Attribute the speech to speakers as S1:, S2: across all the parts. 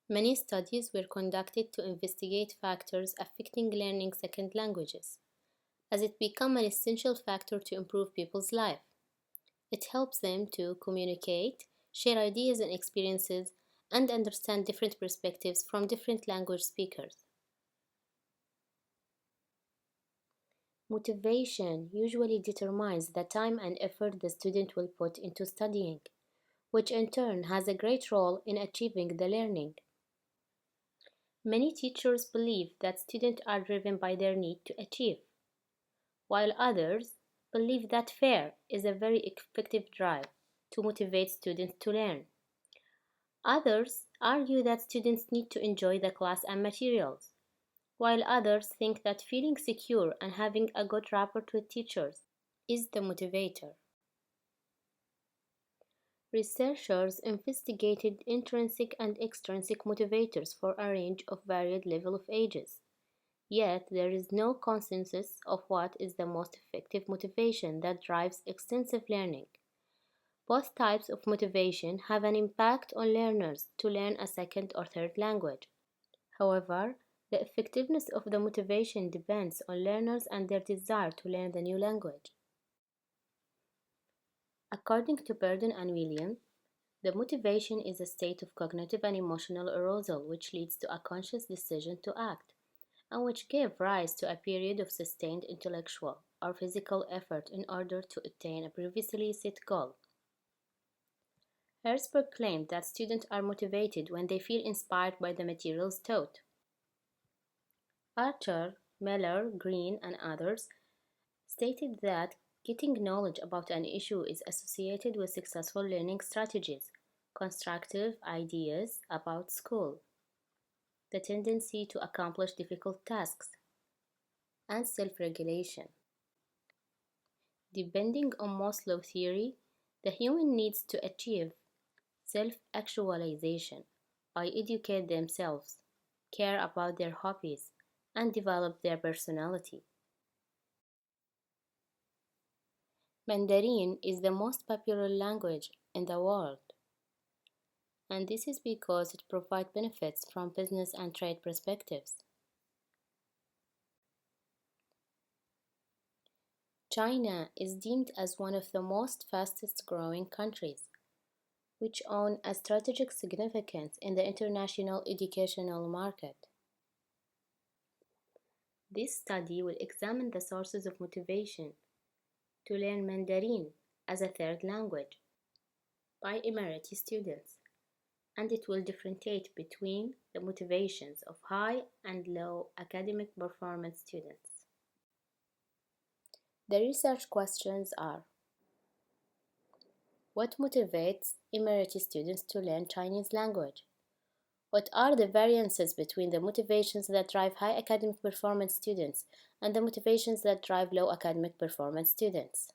S1: Many studies were conducted to investigate factors affecting learning second languages, as it becomes an essential factor to improve people's life. It helps them to communicate, share ideas and experiences, and understand different perspectives from different language speakers. Motivation usually determines the time and effort the student will put into studying, which in turn has a great role in achieving the learning. Many teachers believe that students are driven by their need to achieve, while others believe that fear is a very effective drive to motivate students to learn. Others argue that students need to enjoy the class and materials, while others think that feeling secure and having a good rapport with teachers is the motivator. Researchers investigated intrinsic and extrinsic motivators for a range of varied levels of ages. Yet, there is no consensus of what is the most effective motivation that drives extensive learning. Both types of motivation have an impact on learners to learn a second or third language. However, the effectiveness of the motivation depends on learners and their desire to learn the new language. According to Burden and William, the motivation is a state of cognitive and emotional arousal which leads to a conscious decision to act, and which gave rise to a period of sustained intellectual or physical effort in order to attain a previously set goal. Herzberg claimed that students are motivated when they feel inspired by the materials taught. Archer, Miller, Green, and others stated that getting knowledge about an issue is associated with successful learning strategies, constructive ideas about school, the tendency to accomplish difficult tasks, and self-regulation. Depending on Maslow theory, the human needs to achieve self-actualization by educate themselves, care about their hobbies, and develop their personality. Mandarin is the most popular language in the world, and this is because it provides benefits from business and trade perspectives. China is deemed as one of the most fastest growing countries, which own a strategic significance in the international educational market. This study will examine the sources of motivation to learn Mandarin as a third language by Emirati students, and it will differentiate between the motivations of high and low academic performance students. The research questions are: what motivates Emirati students to learn Chinese language? What are the variances between the motivations that drive high academic performance students and the motivations that drive low academic performance students?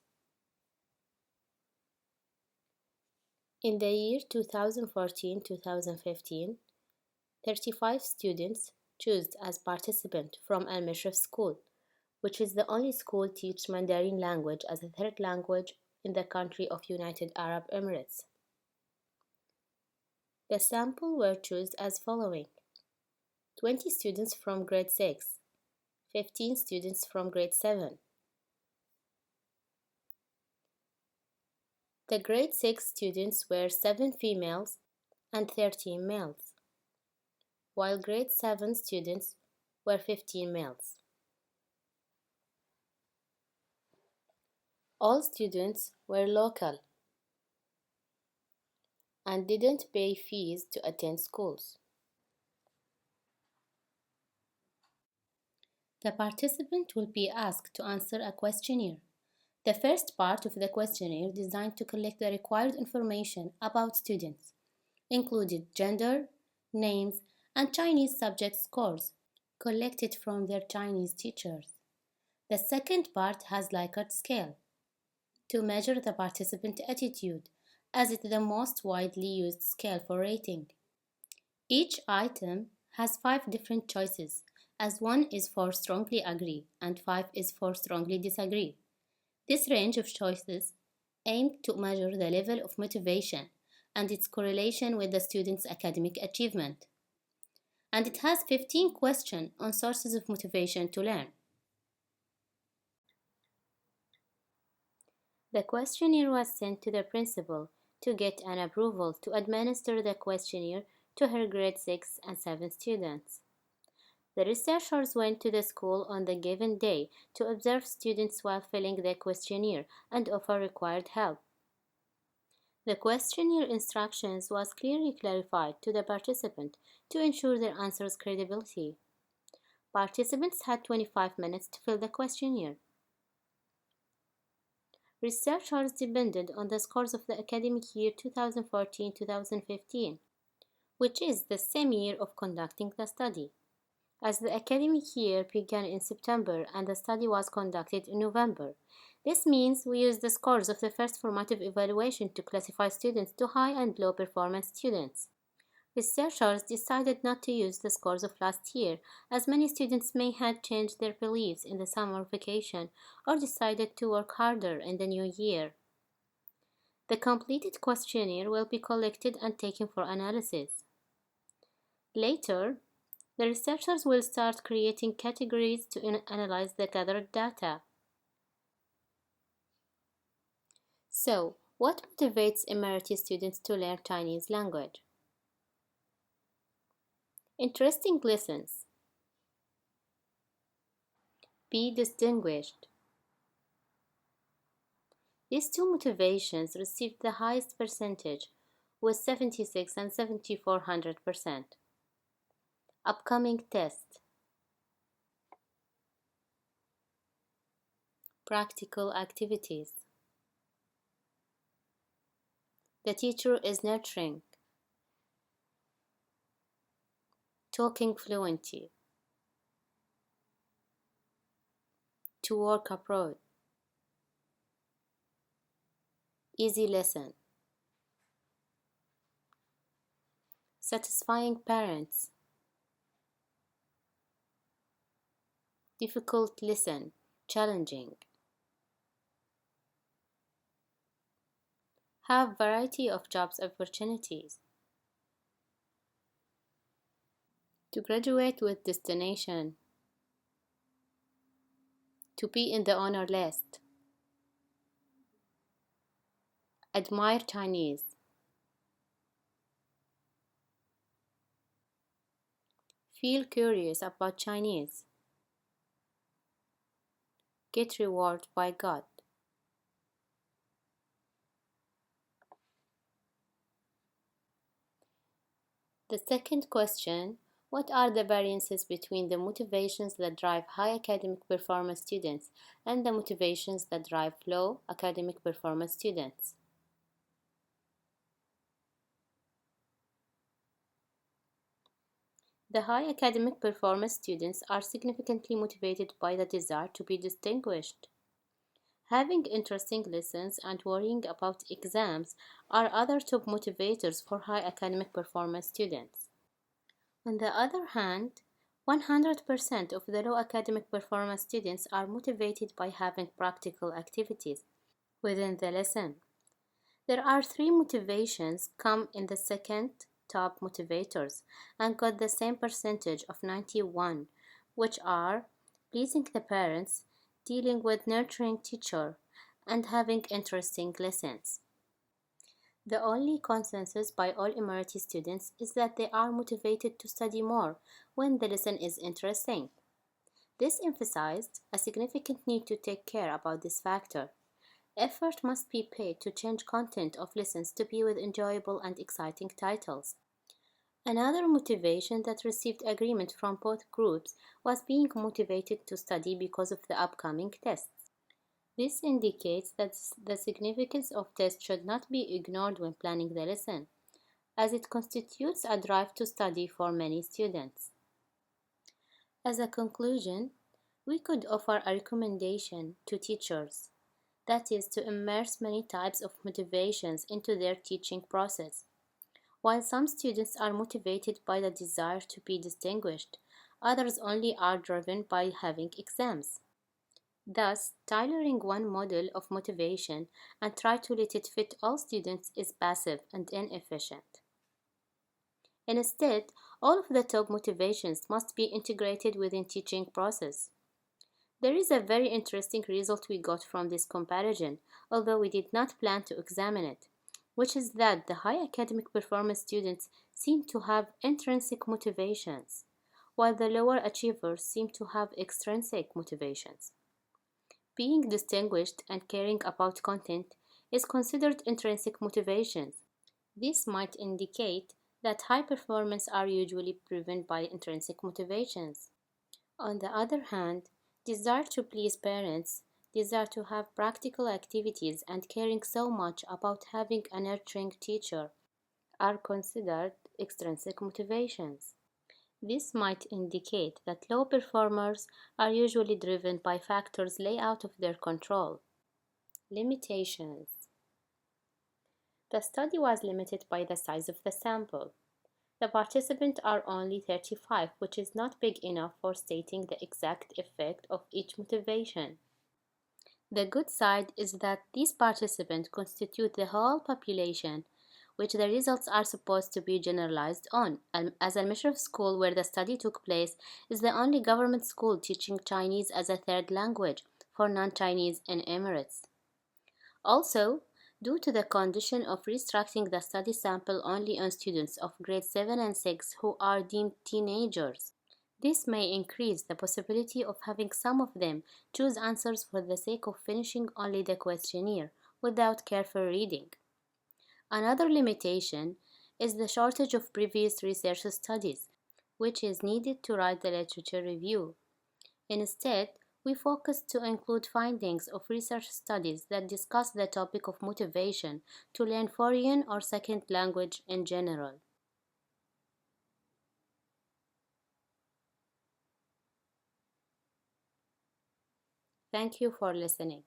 S1: In the year 2014-2015, 35 students chose as participants from Almushrif School, which is the only school teach Mandarin language as a third language in the country of United Arab Emirates. The sample were chosen as following: 20 students from grade 6, 15 students from grade 7. The grade 6 students were 7 females and 13 males, while grade 7 students were 15 males. All students were local and didn't pay fees to attend schools. The participant will be asked to answer a questionnaire. The first part of the questionnaire, designed to collect the required information about students, included gender, names, and Chinese subject scores collected from their Chinese teachers. The second part has Likert scale to measure the participant attitude, as it is the most widely used scale for rating. Each item has 5 different choices, as 1 is for strongly agree and 5 is for strongly disagree. This range of choices aimed to measure the level of motivation and its correlation with the student's academic achievement. and it has 15 questions on sources of motivation to learn. The questionnaire was sent to the principal to get an approval to administer the questionnaire to her grade 6 and 7 students. The researchers went to the school on the given day to observe students while filling the questionnaire and offer required help. The questionnaire instructions was clearly clarified to the participant to ensure their answers' credibility. Participants had 25 minutes to fill the questionnaire. Researchers depended on the scores of the academic year 2014-2015, which is the same year of conducting the study. As the academic year began in September and the study was conducted in November, this means we used the scores of the first formative evaluation to classify students to high and low performance students. Researchers decided not to use the scores of last year, as many students may have changed their beliefs in the summer vacation or decided to work harder in the new year. The completed questionnaire will be collected and taken for analysis. Later, the researchers will start creating categories to analyze the gathered data. So, what motivates Emirati students to learn Chinese language? Interesting lessons. Be distinguished. These two motivations received the highest percentage, with 76 and 7400%. Upcoming test. Practical activities. The teacher is nurturing. Talking fluently. To work abroad. Easy lesson. Satisfying parents. Difficult lesson. Challenging. Have variety of jobs opportunities. To graduate with destination. To be in the honor list. Admire Chinese. Feel curious about Chinese. Get rewarded by God. The second question, what are the variances between the motivations that drive high academic performance students and the motivations that drive low academic performance students? The high academic performance students are significantly motivated by the desire to be distinguished. Having interesting lessons and worrying about exams are other top motivators for high academic performance students. On the other hand, 100% of the low academic performance students are motivated by having practical activities within the lesson. There are three motivations come in the second top motivators and got the same percentage of 91, which are pleasing the parents, dealing with nurturing teacher, and having interesting lessons. The only consensus by all Emirati students is that they are motivated to study more when the lesson is interesting. This emphasized a significant need to take care about this factor. Effort must be paid to change content of lessons to be with enjoyable and exciting titles. Another motivation that received agreement from both groups was being motivated to study because of the upcoming tests. This indicates that the significance of tests should not be ignored when planning the lesson, as it constitutes a drive to study for many students. As a conclusion, we could offer a recommendation to teachers, that is, to immerse many types of motivations into their teaching process. While some students are motivated by the desire to be distinguished, others only are driven by having exams. Thus, tailoring one model of motivation and try to let it fit all students is passive and inefficient. Instead, all of the top motivations must be integrated within teaching process. There is a very interesting result we got from this comparison, although we did not plan to examine it, which is that the high academic performance students seem to have intrinsic motivations, while the lower achievers seem to have extrinsic motivations. Being distinguished and caring about content is considered intrinsic motivations. This might indicate that high performance are usually driven by intrinsic motivations. On the other hand, desire to please parents, desire to have practical activities, and caring so much about having a nurturing teacher are considered extrinsic motivations. This might indicate that low performers are usually driven by factors lay out of their control. Limitations. The study was limited by the size of the sample. The participants are only 35, which is not big enough for stating the exact effect of each motivation. The good side is that these participants constitute the whole population, which the results are supposed to be generalized on, as Almushrif School, where the study took place, is the only government school teaching Chinese as a third language for non-Chinese in Emirates. Also, due to the condition of restricting the study sample only on students of grades 7 and 6 who are deemed teenagers, this may increase the possibility of having some of them choose answers for the sake of finishing only the questionnaire without careful reading. Another limitation is the shortage of previous research studies, which is needed to write the literature review. Instead, we focused to include findings of research studies that discuss the topic of motivation to learn foreign or second language in general. Thank you for listening.